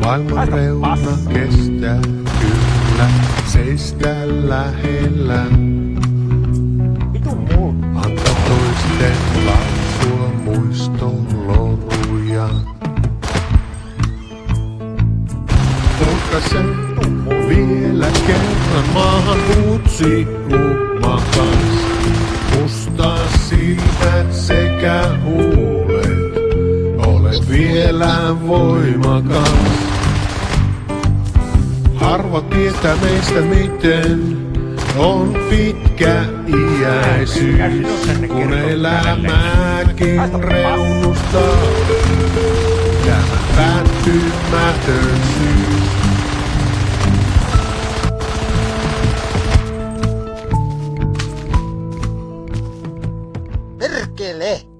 Maailman reuna kestää kyllä, seistä lähellä. Anta toisten lausua muiston loruja. Polkaise vielä kerran maahan huutsi lumakas. Mustaa silmät sekä huulet, olet vielä voimakas. Harva tietää meistä miten on pitkä iäisyys, kun elämääkin reunustaa tämä päättymätön syys. Perkele!